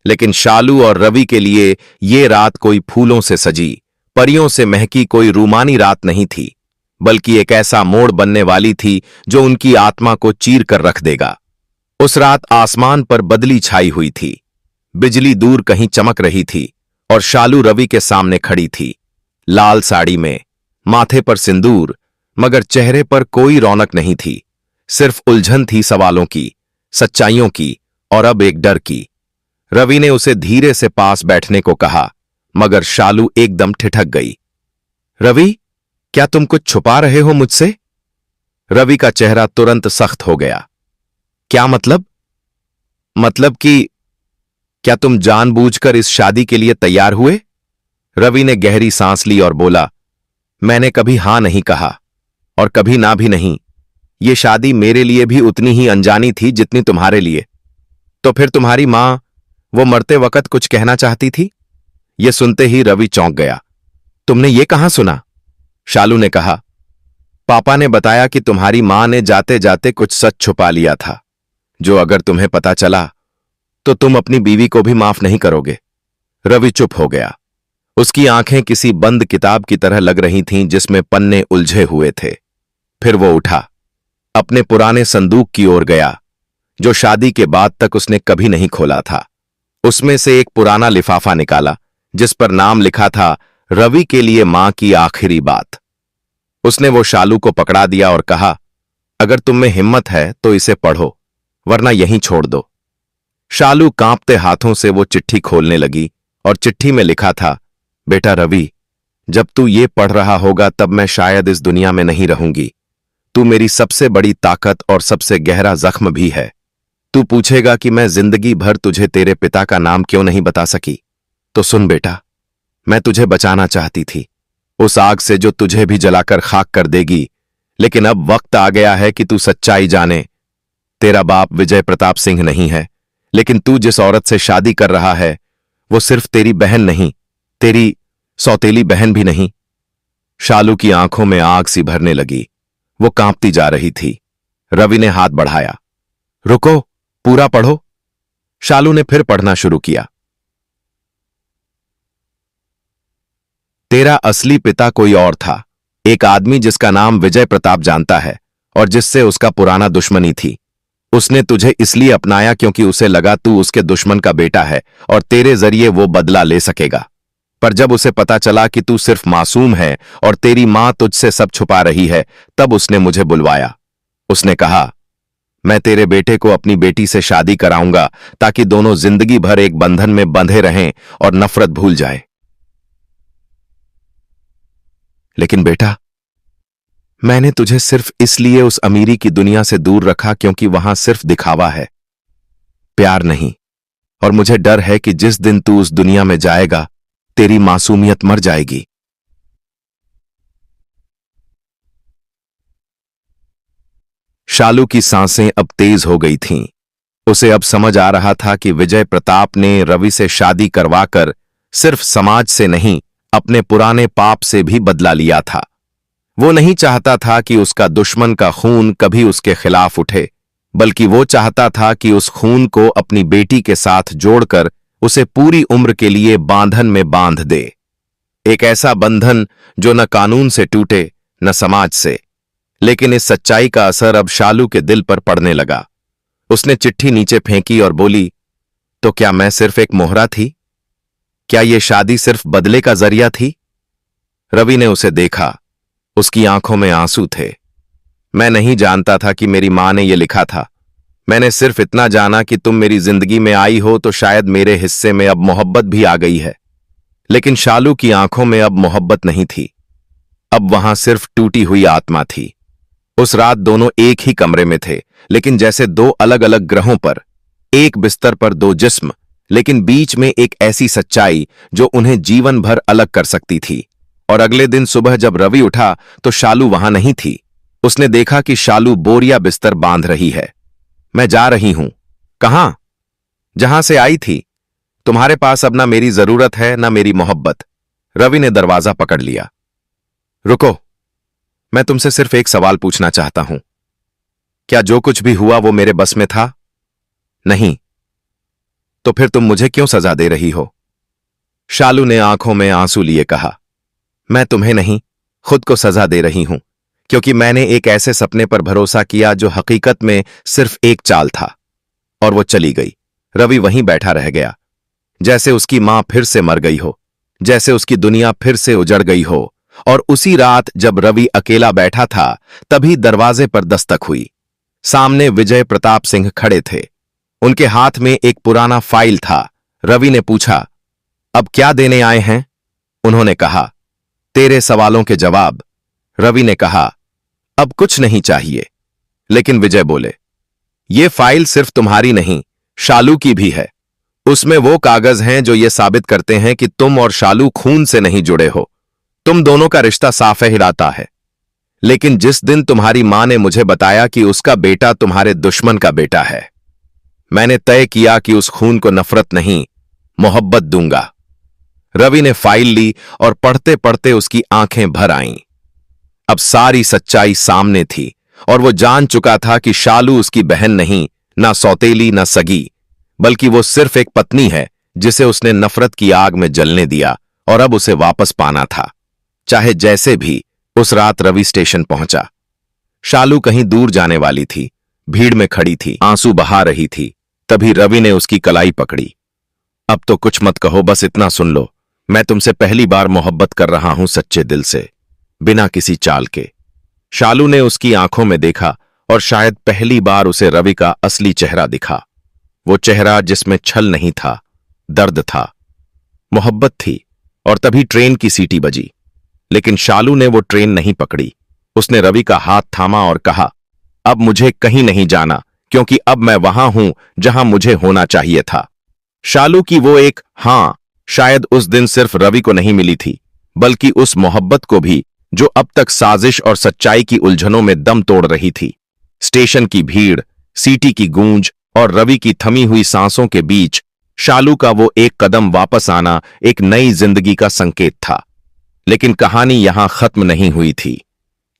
लेकिन शालू और रवि के लिए ये रात कोई फूलों से सजी, परियों से महकी कोई रूमानी रात नहीं थी। बल्कि एक ऐसा मोड़ बनने वाली थी जो उनकी आत्मा को चीर कर रख देगा। उस रात आसमान पर बदली छाई हुई थी, बिजली दूर कहीं चमक रही थी और शालू रवि के सामने खड़ी थी, लाल साड़ी में, माथे पर सिंदूर, मगर चेहरे पर कोई रौनक नहीं थी। सिर्फ उलझन थी सवालों की, सच्चाइयों की और अब एक डर की। रवि ने उसे धीरे से पास बैठने को कहा, मगर शालू एकदम ठिठक गई। रवि, क्या तुम कुछ छुपा रहे हो मुझसे? रवि का चेहरा तुरंत सख्त हो गया। क्या मतलब? मतलब कि क्या तुम जानबूझकर इस शादी के लिए तैयार हुए? रवि ने गहरी सांस ली और बोला, मैंने कभी हां नहीं कहा और कभी ना भी नहीं। ये शादी मेरे लिए भी उतनी ही अनजानी थी जितनी तुम्हारे लिए। तो फिर तुम्हारी मां वो मरते वक्त कुछ कहना चाहती थी? ये सुनते ही रवि चौंक गया। तुमने ये कहां सुना? शालू ने कहा, पापा ने बताया कि तुम्हारी मां ने जाते जाते कुछ सच छुपा लिया था, जो अगर तुम्हें पता चला तो तुम अपनी बीवी को भी माफ नहीं करोगे। रवि चुप हो गया। उसकी आंखें किसी बंद किताब की तरह लग रही थीं जिसमें पन्ने उलझे हुए थे। फिर वो उठा, अपने पुराने संदूक की ओर गया, जो शादी के बाद तक उसने कभी नहीं खोला था। उसमें से एक पुराना लिफाफा निकाला जिस पर नाम लिखा था, रवि के लिए मां की आखिरी बात। उसने वो शालू को पकड़ा दिया और कहा, अगर तुम में हिम्मत है तो इसे पढ़ो, वरना यहीं छोड़ दो। शालू कांपते हाथों से वो चिट्ठी खोलने लगी और चिट्ठी में लिखा था, बेटा रवि, जब तू ये पढ़ रहा होगा तब मैं शायद इस दुनिया में नहीं रहूंगी। तू मेरी सबसे बड़ी ताकत और सबसे गहरा जख्म भी है। तू पूछेगा कि मैं जिंदगी भर तुझे तेरे पिता का नाम क्यों नहीं बता सकी। तो सुन बेटा, मैं तुझे बचाना चाहती थी, उस आग से जो तुझे भी जलाकर खाक कर देगी, लेकिन अब वक्त आ गया है कि तू सच्चाई जाने। तेरा बाप विजय प्रताप सिंह नहीं है, लेकिन तू जिस औरत से शादी कर रहा है वो सिर्फ तेरी बहन नहीं, तेरी सौतेली बहन भी नहीं। शालू की आंखों में आग सी भरने लगी। वो कांपती जा रही थी। रवि ने हाथ बढ़ाया, रुको, पूरा पढ़ो। शालू ने फिर पढ़ना शुरू किया। तेरा असली पिता कोई और था, एक आदमी जिसका नाम विजय प्रताप जानता है और जिससे उसका पुराना दुश्मनी थी। उसने तुझे इसलिए अपनाया क्योंकि उसे लगा तू उसके दुश्मन का बेटा है और तेरे जरिए वो बदला ले सकेगा। पर जब उसे पता चला कि तू सिर्फ मासूम है और तेरी मां तुझसे सब छुपा रही है, तब उसने मुझे बुलवाया। उसने कहा, मैं तेरे बेटे को अपनी बेटी से शादी कराऊंगा ताकि दोनों जिंदगी भर एक बंधन में बंधे रहें और नफरत भूल जाए। लेकिन बेटा, मैंने तुझे सिर्फ इसलिए उस अमीरी की दुनिया से दूर रखा क्योंकि वहां सिर्फ दिखावा है, प्यार नहीं। और मुझे डर है कि जिस दिन तू उस दुनिया में जाएगा तेरी मासूमियत मर जाएगी। शालू की सांसें अब तेज हो गई थीं। उसे अब समझ आ रहा था कि विजय प्रताप ने रवि से शादी करवाकर सिर्फ समाज से नहीं, अपने पुराने पाप से भी बदला लिया था। वो नहीं चाहता था कि उसका दुश्मन का खून कभी उसके खिलाफ उठे, बल्कि वो चाहता था कि उस खून को अपनी बेटी के साथ जोड़कर उसे पूरी उम्र के लिए बांधन में बांध दे। एक ऐसा बंधन जो न कानून से टूटे न समाज से। लेकिन इस सच्चाई का असर अब शालू के दिल पर पड़ने लगा। उसने चिट्ठी नीचे फेंकी और बोली, तो क्या मैं सिर्फ एक मोहरा थी? क्या ये शादी सिर्फ बदले का जरिया थी? रवि ने उसे देखा। उसकी आंखों में आंसू थे। मैं नहीं जानता था कि मेरी मां ने यह लिखा था। मैंने सिर्फ इतना जाना कि तुम मेरी जिंदगी में आई हो तो शायद मेरे हिस्से में अब मोहब्बत भी आ गई है। लेकिन शालू की आंखों में अब मोहब्बत नहीं थी, अब वहां सिर्फ टूटी हुई आत्मा थी। उस रात दोनों एक ही कमरे में थे, लेकिन जैसे दो अलग अलग ग्रहों पर, एक बिस्तर पर दो जिस्म, लेकिन बीच में एक ऐसी सच्चाई जो उन्हें जीवन भर अलग कर सकती थी। और अगले दिन सुबह जब रवि उठा तो शालू वहां नहीं थी। उसने देखा कि शालू बोरिया बिस्तर बांध रही है। मैं जा रही हूं। कहां? जहां से आई थी। तुम्हारे पास अब ना मेरी जरूरत है ना मेरी मोहब्बत। रवि ने दरवाजा पकड़ लिया। रुको, मैं तुमसे सिर्फ एक सवाल पूछना चाहता हूं। क्या जो कुछ भी हुआ वो मेरे बस में था? नहीं। तो फिर तुम मुझे क्यों सजा दे रही हो? शालू ने आंखों में आंसू लिए कहा, मैं तुम्हें नहीं, खुद को सजा दे रही हूं, क्योंकि मैंने एक ऐसे सपने पर भरोसा किया जो हकीकत में सिर्फ एक चाल था। और वो चली गई। रवि वहीं बैठा रह गया, जैसे उसकी मां फिर से मर गई हो, जैसे उसकी दुनिया फिर से उजड़ गई हो। और उसी रात जब रवि अकेला बैठा था, तभी दरवाजे पर दस्तक हुई। सामने विजय प्रताप सिंह खड़े थे। उनके हाथ में एक पुराना फाइल था। रवि ने पूछा, अब क्या देने आए हैं? उन्होंने कहा, तेरे सवालों के जवाब। रवि ने कहा, अब कुछ नहीं चाहिए। लेकिन विजय बोले, ये फाइल सिर्फ तुम्हारी नहीं, शालू की भी है। उसमें वो कागज हैं जो ये साबित करते हैं कि तुम और शालू खून से नहीं जुड़े हो। तुम दोनों का रिश्ता साफ हिलाता है। लेकिन जिस दिन तुम्हारी मां ने मुझे बताया कि उसका बेटा तुम्हारे दुश्मन का बेटा है, मैंने तय किया कि उस खून को नफरत नहीं, मोहब्बत दूंगा। रवि ने फाइल ली और पढ़ते पढ़ते उसकी आंखें भर आईं। अब सारी सच्चाई सामने थी और वो जान चुका था कि शालू उसकी बहन नहीं, ना सौतेली ना सगी, बल्कि वो सिर्फ एक पत्नी है जिसे उसने नफरत की आग में जलने दिया और अब उसे वापस पाना था, चाहे जैसे भी। उस रात रवि स्टेशन पहुंचा। शालू कहीं दूर जाने वाली थी, भीड़ में खड़ी थी, आंसू बहा रही थी। तभी रवि ने उसकी कलाई पकड़ी। अब तो कुछ मत कहो, बस इतना सुन लो, मैं तुमसे पहली बार मोहब्बत कर रहा हूं, सच्चे दिल से, बिना किसी चाल के। शालू ने उसकी आंखों में देखा और शायद पहली बार उसे रवि का असली चेहरा दिखा। वो चेहरा जिसमें छल नहीं था, दर्द था, मोहब्बत थी। और तभी ट्रेन की सीटी बजी। लेकिन शालू ने वो ट्रेन नहीं पकड़ी। उसने रवि का हाथ थामा और कहा, अब मुझे कहीं नहीं जाना, क्योंकि अब मैं वहां हूं जहां मुझे होना चाहिए था। शालू की वो एक हां शायद उस दिन सिर्फ रवि को नहीं मिली थी, बल्कि उस मोहब्बत को भी जो अब तक साजिश और सच्चाई की उलझनों में दम तोड़ रही थी। स्टेशन की भीड़, सीटी की गूंज और रवि की थमी हुई सांसों के बीच शालू का वो एक कदम वापस आना एक नई जिंदगी का संकेत था। लेकिन कहानी यहां खत्म नहीं हुई थी,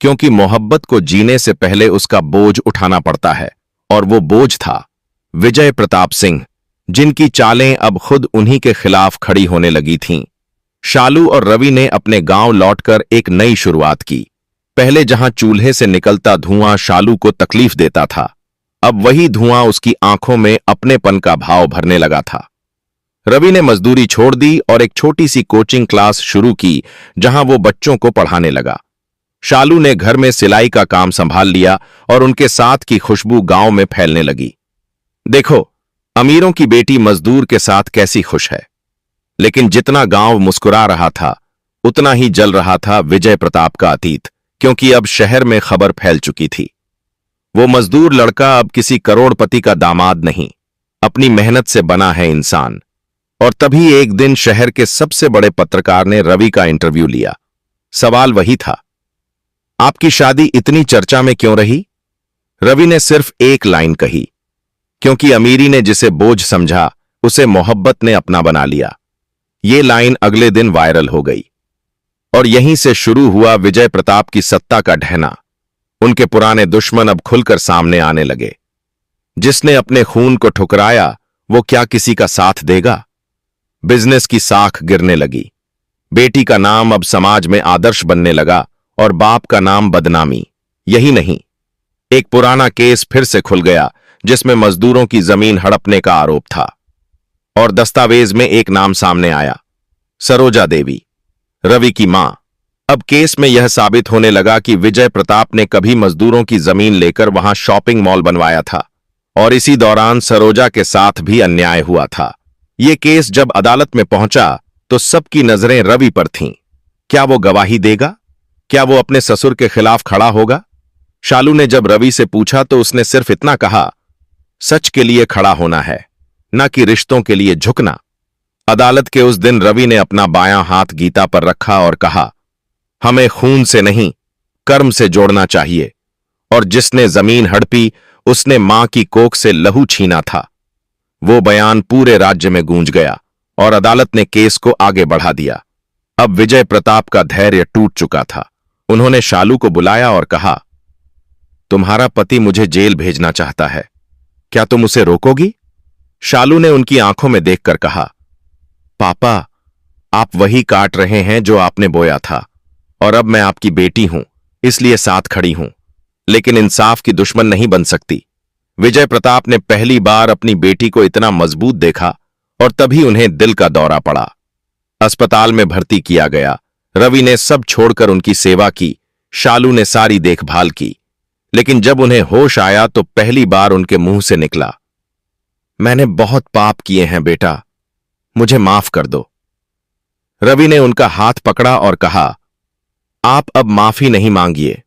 क्योंकि मोहब्बत को जीने से पहले उसका बोझ उठाना पड़ता है। और वो बोझ था विजय प्रताप सिंह, जिनकी चालें अब खुद उन्हीं के खिलाफ खड़ी होने लगी थीं। शालू और रवि ने अपने गांव लौटकर एक नई शुरुआत की। पहले जहां चूल्हे से निकलता धुआं शालू को तकलीफ देता था, अब वही धुआं उसकी आंखों में अपनेपन का भाव भरने लगा था। रवि ने मजदूरी छोड़ दी और एक छोटी सी कोचिंग क्लास शुरू की, जहां वो बच्चों को पढ़ाने लगा। शालू ने घर में सिलाई का काम संभाल लिया और उनके साथ की खुशबू गांव में फैलने लगी। देखो, अमीरों की बेटी मजदूर के साथ कैसी खुश है। लेकिन जितना गांव मुस्कुरा रहा था, उतना ही जल रहा था विजय प्रताप का अतीत, क्योंकि अब शहर में खबर फैल चुकी थी। वो मजदूर लड़का अब किसी करोड़पति का दामाद नहीं, अपनी मेहनत से बना है इंसान। और तभी एक दिन शहर के सबसे बड़े पत्रकार ने रवि का इंटरव्यू लिया। सवाल वही था, आपकी शादी इतनी चर्चा में क्यों रही? रवि ने सिर्फ एक लाइन कही, क्योंकि अमीरी ने जिसे बोझ समझा, उसे मोहब्बत ने अपना बना लिया। ये लाइन अगले दिन वायरल हो गई और यहीं से शुरू हुआ विजय प्रताप की सत्ता का ढहना। उनके पुराने दुश्मन अब खुलकर सामने आने लगे। जिसने अपने खून को ठुकराया, वो क्या किसी का साथ देगा? बिजनेस की साख गिरने लगी। बेटी का नाम अब समाज में आदर्श बनने लगा और बाप का नाम बदनामी। यही नहीं, एक पुराना केस फिर से खुल गया, जिसमें मजदूरों की जमीन हड़पने का आरोप था। और दस्तावेज में एक नाम सामने आया, सरोजा देवी, रवि की मां। अब केस में यह साबित होने लगा कि विजय प्रताप ने कभी मजदूरों की जमीन लेकर वहां शॉपिंग मॉल बनवाया था और इसी दौरान सरोजा के साथ भी अन्याय हुआ था। यह केस जब अदालत में पहुंचा तो सबकी नजरें रवि पर थीं। क्या वो गवाही देगा? क्या वो अपने ससुर के खिलाफ खड़ा होगा? शालू ने जब रवि से पूछा तो उसने सिर्फ इतना कहा, सच के लिए खड़ा होना है, न कि रिश्तों के लिए झुकना। अदालत के उस दिन रवि ने अपना बायां हाथ गीता पर रखा और कहा, हमें खून से नहीं, कर्म से जोड़ना चाहिए। और जिसने जमीन हड़पी, उसने मां की कोख से लहू छीना था। वो बयान पूरे राज्य में गूंज गया और अदालत ने केस को आगे बढ़ा दिया। अब विजय प्रताप का धैर्य टूट चुका था। उन्होंने शालू को बुलाया और कहा, तुम्हारा पति मुझे जेल भेजना चाहता है, क्या तुम उसे रोकोगी? शालू ने उनकी आंखों में देखकर कहा, पापा, आप वही काट रहे हैं जो आपने बोया था, और अब मैं आपकी बेटी हूं, इसलिए साथ खड़ी हूं, लेकिन इंसाफ की दुश्मन नहीं बन सकती। विजय प्रताप ने पहली बार अपनी बेटी को इतना मजबूत देखा और तभी उन्हें दिल का दौरा पड़ा। अस्पताल में भर्ती किया गया। रवि ने सब छोड़कर उनकी सेवा की, शालू ने सारी देखभाल की, लेकिन जब उन्हें होश आया तो पहली बार उनके मुंह से निकला, मैंने बहुत पाप किए हैं बेटा, मुझे माफ कर दो। रवि ने उनका हाथ पकड़ा और कहा, आप अब माफी नहीं मांगिए,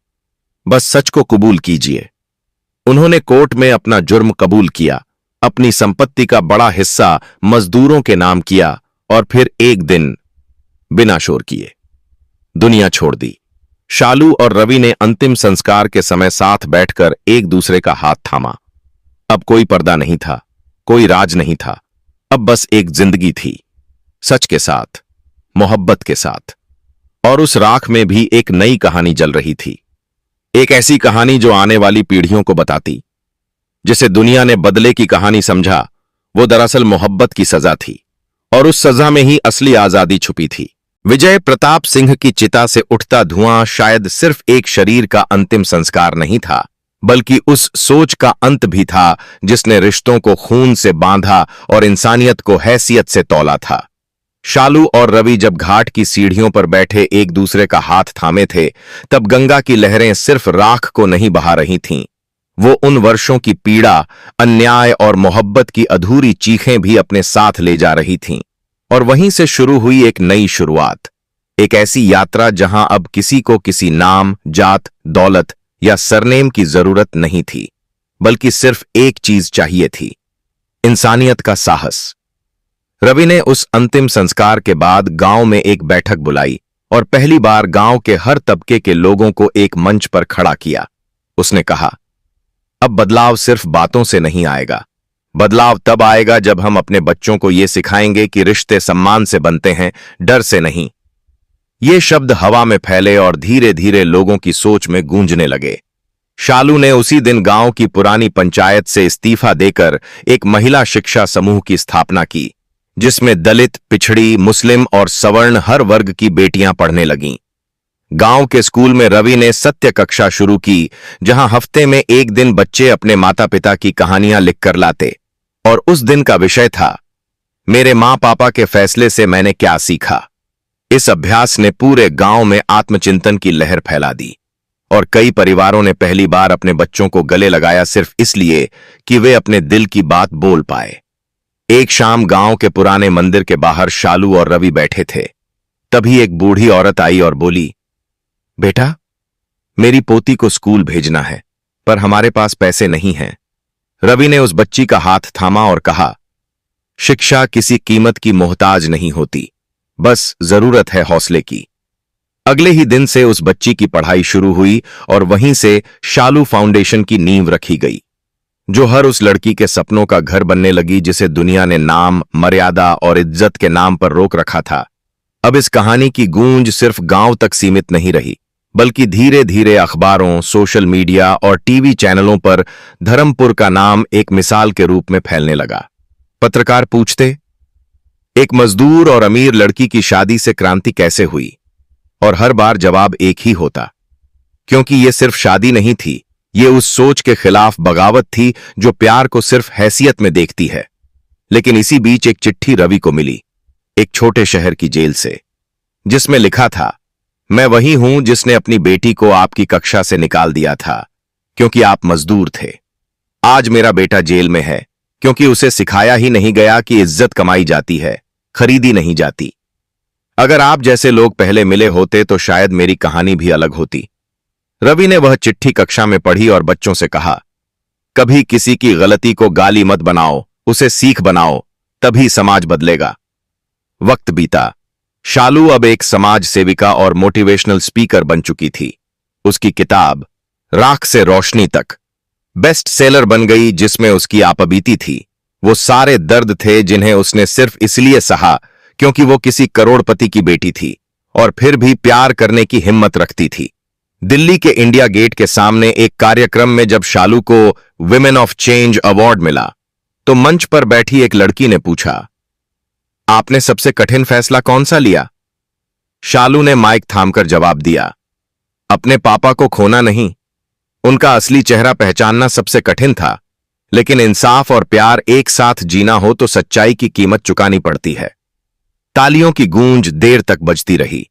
बस सच को कबूल कीजिए। उन्होंने कोर्ट में अपना जुर्म कबूल किया, अपनी संपत्ति का बड़ा हिस्सा मजदूरों के नाम किया और फिर एक दिन बिना शोर किए दुनिया छोड़ दी। शालू और रवि ने अंतिम संस्कार के समय साथ बैठकर एक दूसरे का हाथ थामा। अब कोई पर्दा नहीं था, कोई राज नहीं था, अब बस एक जिंदगी थी, सच के साथ, मोहब्बत के साथ। और उस राख में भी एक नई कहानी जल रही थी, एक ऐसी कहानी जो आने वाली पीढ़ियों को बताती। जिसे दुनिया ने बदले की कहानी समझा, वो दरअसल मोहब्बत की सजा थी, और उस सजा में ही असली आजादी छुपी थी। विजय प्रताप सिंह की चिता से उठता धुआं शायद सिर्फ एक शरीर का अंतिम संस्कार नहीं था, बल्कि उस सोच का अंत भी था जिसने रिश्तों को खून से बांधा और इंसानियत को हैसियत से तौला था। शालू और रवि जब घाट की सीढ़ियों पर बैठे एक दूसरे का हाथ थामे थे, तब गंगा की लहरें सिर्फ राख को नहीं बहा रही थीं, वो उन वर्षों की पीड़ा, अन्याय और मोहब्बत की अधूरी चीखें भी अपने साथ ले जा रही थीं। और वहीं से शुरू हुई एक नई शुरुआत, एक ऐसी यात्रा जहां अब किसी को किसी नाम, जात, दौलत या सरनेम की जरूरत नहीं थी, बल्कि सिर्फ एक चीज चाहिए थी, इंसानियत का साहस। रवि ने उस अंतिम संस्कार के बाद गांव में एक बैठक बुलाई और पहली बार गांव के हर तबके के लोगों को एक मंच पर खड़ा किया। उसने कहा, अब बदलाव सिर्फ बातों से नहीं आएगा, बदलाव तब आएगा जब हम अपने बच्चों को यह सिखाएंगे कि रिश्ते सम्मान से बनते हैं, डर से नहीं। ये शब्द हवा में फैले और धीरे धीरे लोगों की सोच में गूंजने लगे। शालू ने उसी दिन गांव की पुरानी पंचायत से इस्तीफा देकर एक महिला शिक्षा समूह की स्थापना की, जिसमें दलित, पिछड़ी, मुस्लिम और सवर्ण हर वर्ग की बेटियां पढ़ने लगीं। गांव के स्कूल में रवि ने सत्य कक्षा शुरू की, जहां हफ्ते में एक दिन बच्चे अपने माता पिता की कहानियां लिखकर लाते, और उस दिन का विषय था, मेरे मां पापा के फैसले से मैंने क्या सीखा। इस अभ्यास ने पूरे गांव में आत्मचिंतन की लहर फैला दी, और कई परिवारों ने पहली बार अपने बच्चों को गले लगाया सिर्फ इसलिए कि वे अपने दिल की बात बोल पाए। एक शाम गांव के पुराने मंदिर के बाहर शालू और रवि बैठे थे। तभी एक बूढ़ी औरत आई और बोली, बेटा, मेरी पोती को स्कूल भेजना है, पर हमारे पास पैसे नहीं हैं। रवि ने उस बच्ची का हाथ थामा और कहा, शिक्षा किसी कीमत की मोहताज नहीं होती, बस जरूरत है हौसले की। अगले ही दिन से उस बच्ची की पढ़ाई शुरू हुई और वहीं से शालू फाउंडेशन की नींव रखी गई, जो हर उस लड़की के सपनों का घर बनने लगी जिसे दुनिया ने नाम, मर्यादा और इज्जत के नाम पर रोक रखा था। अब इस कहानी की गूंज सिर्फ गांव तक सीमित नहीं रही, बल्कि धीरे धीरे अखबारों, सोशल मीडिया और टीवी चैनलों पर धर्मपुर का नाम एक मिसाल के रूप में फैलने लगा। पत्रकार पूछते, एक मजदूर और अमीर लड़की की शादी से क्रांति कैसे हुई? और हर बार जवाब एक ही होता, क्योंकि यह सिर्फ शादी नहीं थी, ये उस सोच के खिलाफ बगावत थी जो प्यार को सिर्फ हैसियत में देखती है। लेकिन इसी बीच एक चिट्ठी रवि को मिली, एक छोटे शहर की जेल से, जिसमें लिखा था, मैं वही हूं जिसने अपनी बेटी को आपकी कक्षा से निकाल दिया था क्योंकि आप मजदूर थे। आज मेरा बेटा जेल में है क्योंकि उसे सिखाया ही नहीं गया कि इज्जत कमाई जाती है, खरीदी नहीं जाती। अगर आप जैसे लोग पहले मिले होते तो शायद मेरी कहानी भी अलग होती। रवि ने वह चिट्ठी कक्षा में पढ़ी और बच्चों से कहा, कभी किसी की गलती को गाली मत बनाओ, उसे सीख बनाओ, तभी समाज बदलेगा। वक्त बीता। शालू अब एक समाज सेविका और मोटिवेशनल स्पीकर बन चुकी थी। उसकी किताब राख से रोशनी तक बेस्ट सेलर बन गई, जिसमें उसकी आपबीती थी, वो सारे दर्द थे जिन्हें उसने सिर्फ इसलिए सहा क्योंकि वो किसी करोड़पति की बेटी थी और फिर भी प्यार करने की हिम्मत रखती थी। दिल्ली के इंडिया गेट के सामने एक कार्यक्रम में जब शालू को विमेन ऑफ चेंज अवार्ड मिला, तो मंच पर बैठी एक लड़की ने पूछा, आपने सबसे कठिन फैसला कौन सा लिया? शालू ने माइक थामकर जवाब दिया, अपने पापा को खोना नहीं, उनका असली चेहरा पहचानना सबसे कठिन था। लेकिन इंसाफ और प्यार एक साथ जीना हो तो सच्चाई की कीमत चुकानी पड़ती है। तालियों की गूंज देर तक बजती रही।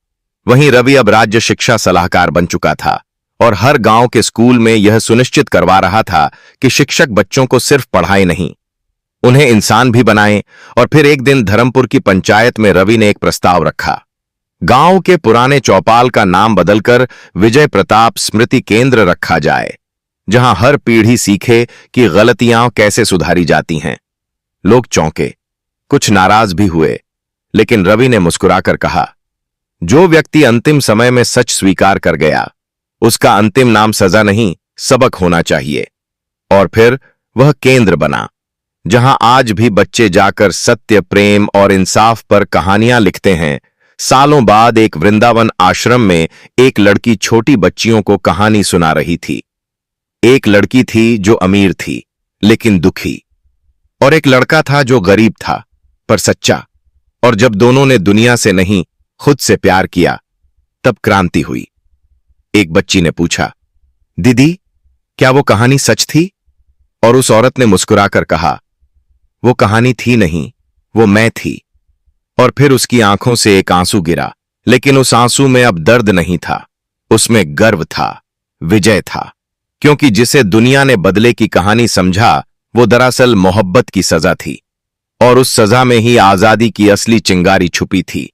वहीं रवि अब राज्य शिक्षा सलाहकार बन चुका था और हर गांव के स्कूल में यह सुनिश्चित करवा रहा था कि शिक्षक बच्चों को सिर्फ पढ़ाए नहीं, उन्हें इंसान भी बनाएं। और फिर एक दिन धर्मपुर की पंचायत में रवि ने एक प्रस्ताव रखा। गांव के पुराने चौपाल का नाम बदलकर विजय प्रताप स्मृति केंद्र रखा जाए, जहां हर पीढ़ी सीखे कि गलतियां कैसे सुधारी जाती हैं। लोग चौंके, कुछ नाराज भी हुए, लेकिन रवि ने मुस्कुराकर कहा, जो व्यक्ति अंतिम समय में सच स्वीकार कर गया, उसका अंतिम नाम सजा नहीं, सबक होना चाहिए। और फिर वह केंद्र बना, जहां आज भी बच्चे जाकर सत्य, प्रेम और इंसाफ पर कहानियां लिखते हैं। सालों बाद एक वृंदावन आश्रम में एक लड़की छोटी बच्चियों को कहानी सुना रही थी। एक लड़की थी जो अमीर थी लेकिन दुखी, और एक लड़का था जो गरीब था पर सच्चा। और जब दोनों ने दुनिया से नहीं, खुद से प्यार किया, तब क्रांति हुई। एक बच्ची ने पूछा, दीदी, क्या वो कहानी सच थी? और उस औरत ने मुस्कुराकर कहा, वो कहानी थी नहीं, वो मैं थी। और फिर उसकी आंखों से एक आंसू गिरा, लेकिन उस आंसू में अब दर्द नहीं था, उसमें गर्व था, विजय था। क्योंकि जिसे दुनिया ने बदले की कहानी समझा, वो दरअसल मोहब्बत की सजा थी, और उस सजा में ही आजादी की असली चिंगारी छुपी थी।